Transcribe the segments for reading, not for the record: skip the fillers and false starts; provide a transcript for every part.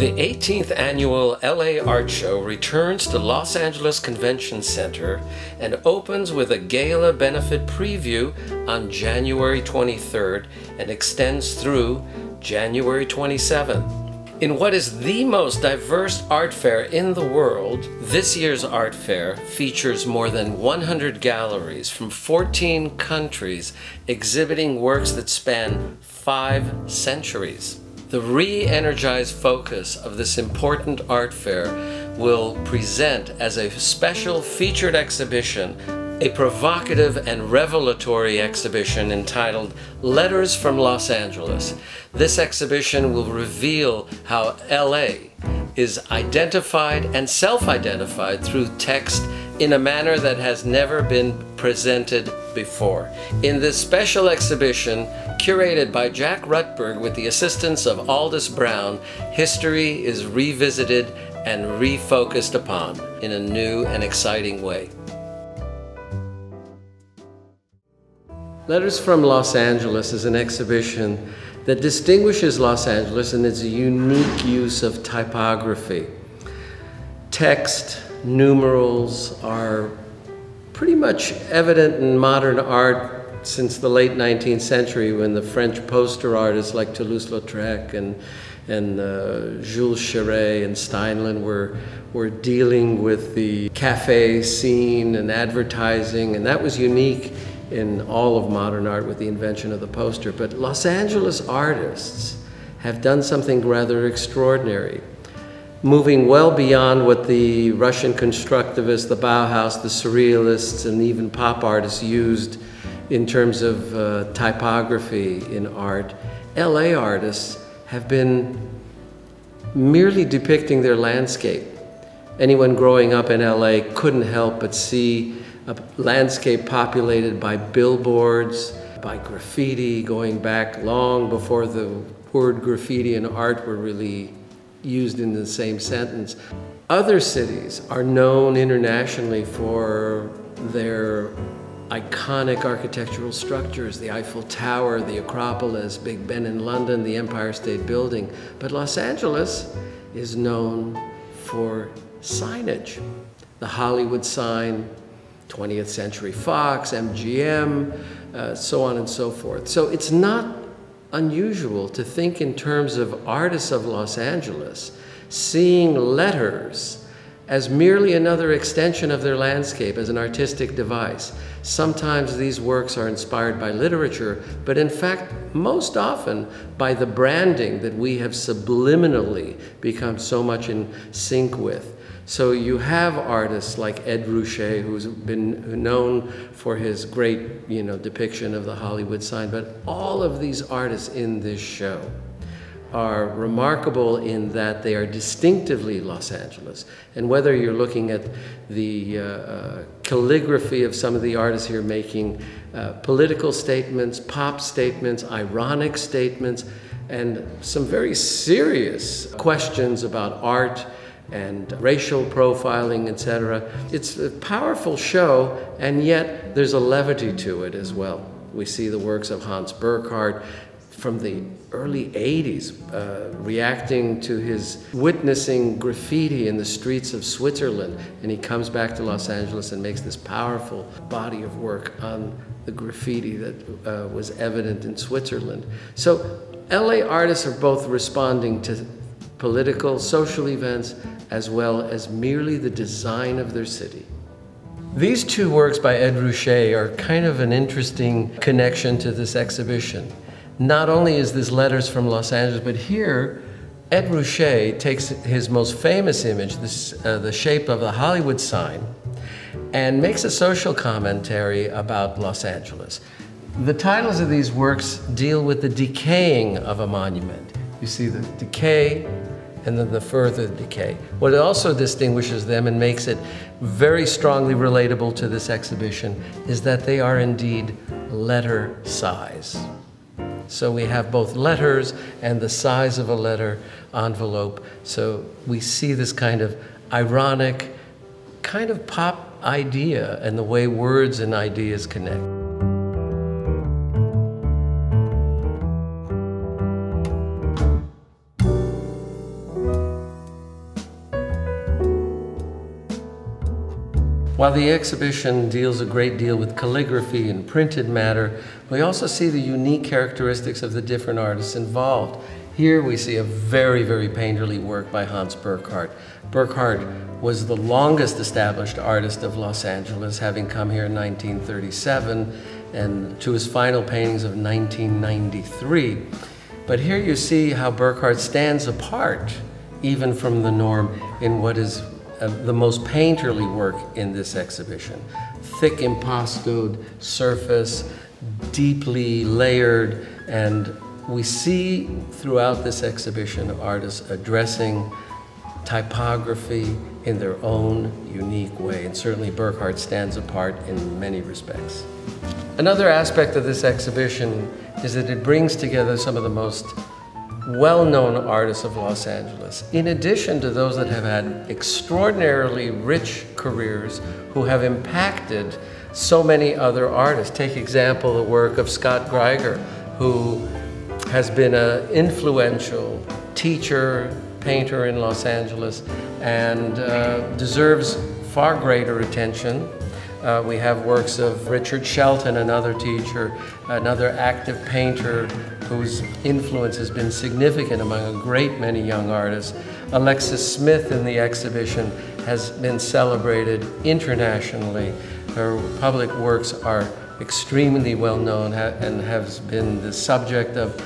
The 18th annual LA Art Show returns to Los Angeles Convention Center and opens with a gala benefit preview on January 23rd and extends through January 27th. In what is the most diverse art fair in the world, this year's art fair features more than 100 galleries from 14 countries exhibiting works that span 5 centuries. The re-energized focus of this important art fair will present as a special featured exhibition a provocative and revelatory exhibition entitled Letters from Los Angeles. This exhibition will reveal how LA is identified and self-identified through text in a manner that has never been presented before. In this special exhibition, curated by Jack Rutberg with the assistance of Aldis Browne, history is revisited and refocused upon in a new and exciting way. Letters from Los Angeles is an exhibition that distinguishes Los Angeles in its unique use of typography. Text, numerals are pretty much evident in modern art since the late 19th century, when the French poster artists like Toulouse-Lautrec and Jules Chéret and Steinlen were dealing with the cafe scene and advertising, and that was unique in all of modern art with the invention of the poster. But Los Angeles artists have done something rather extraordinary, moving well beyond what the Russian constructivists, the Bauhaus, the surrealists, and even pop artists used in terms of typography in art. LA artists have been merely depicting their landscape. Anyone growing up in LA couldn't help but see a landscape populated by billboards, by graffiti, going back long before the word graffiti and art were really used in the same sentence. Other cities are known internationally for their iconic architectural structures, the Eiffel Tower, the Acropolis, Big Ben in London, the Empire State Building. But Los Angeles is known for signage. The Hollywood sign, 20th Century Fox, MGM, so on and so forth. So it's not unusual to think in terms of artists of Los Angeles seeing letters as merely another extension of their landscape, as an artistic device. Sometimes these works are inspired by literature, but in fact, most often by the branding that we have subliminally become so much in sync with. So you have artists like Ed Ruscha, who's been known for his great, depiction of the Hollywood sign, but all of these artists in this show are remarkable in that they are distinctively Los Angeles. And whether you're looking at the calligraphy of some of the artists here making political statements, pop statements, ironic statements, and some very serious questions about art and racial profiling, etc. It's a powerful show, and yet there's a levity to it as well. We see the works of Hans Burckhardt from the early 80s, reacting to his witnessing graffiti in the streets of Switzerland, and he comes back to Los Angeles and makes this powerful body of work on the graffiti that was evident in Switzerland. So LA artists are both responding to political, social events, as well as merely the design of their city. These two works by Ed Ruscha are kind of an interesting connection to this exhibition. Not only is this Letters from Los Angeles, but here Ed Ruscha takes his most famous image, the shape of the Hollywood sign, and makes a social commentary about Los Angeles. The titles of these works deal with the decaying of a monument. You see the decay and then the further decay. What also distinguishes them and makes it very strongly relatable to this exhibition is that they are indeed letter size. So we have both letters and the size of a letter envelope. So we see this kind of ironic, kind of pop idea and the way words and ideas connect. While the exhibition deals a great deal with calligraphy and printed matter, we also see the unique characteristics of the different artists involved. Here we see a very, very painterly work by Hans Burckhardt. Burckhardt was the longest established artist of Los Angeles, having come here in 1937 and to his final paintings of 1993. But here you see how Burckhardt stands apart even from the norm in what is the most painterly work in this exhibition. Thick impastoed surface, deeply layered, and we see throughout this exhibition artists addressing typography in their own unique way, and certainly Burckhardt stands apart in many respects. Another aspect of this exhibition is that it brings together some of the most well-known artists of Los Angeles, in addition to those that have had extraordinarily rich careers who have impacted so many other artists. Take example the work of Scott Geiger, who has been an influential teacher, painter in Los Angeles, and deserves far greater attention. We have works of Richard Shelton, another teacher, another active painter whose influence has been significant among a great many young artists. Alexis Smith in the exhibition has been celebrated internationally. Her public works are extremely well known and has been the subject of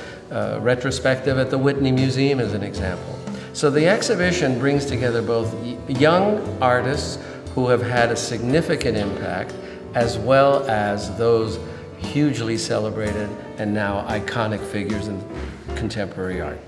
retrospective at the Whitney Museum as an example. So the exhibition brings together both young artists who have had a significant impact, as well as those hugely celebrated and now iconic figures in contemporary art.